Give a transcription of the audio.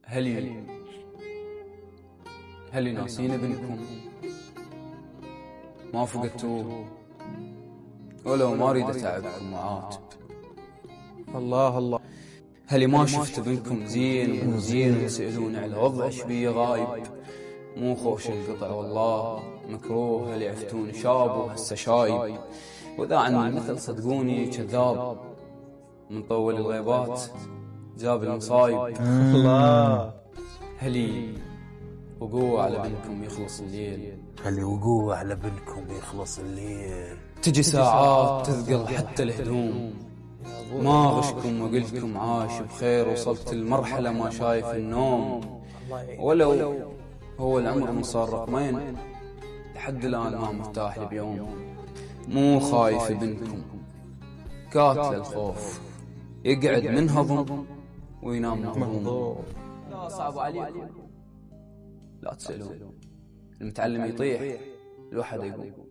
هل ناسين بنكم ما فقدتوه، ولو ما اريد اتعبكم وعاتب. الله الله. هل ما شفت بنكم زين وزين وتسألون على وضع شبيه غايب، مو خوش القطع والله مكروه، هل يعفتون شاب وهسه شايب، واذا عن المثل صدقوني كذاب، من طول الغيبات جاب المصايب. الله. هلي وقوة على بنكم يخلص الليل، هلي وقوة على بنكم يخلص الليل، تجي ساعات تثقل حتى الهدوم، ما غشكم وقلتكم عايش بخير، وصلت المرحلة ما شايف النوم، ولو هو العمر من صار رقمين لحد الآن ما مرتاح لي بيوم. مو خايف بنكم كاتل الخوف، يقعد منهضم وينام مهضوم. لا صعب عليكم لا تسألون، المتعلم يطيح الواحد يقوم.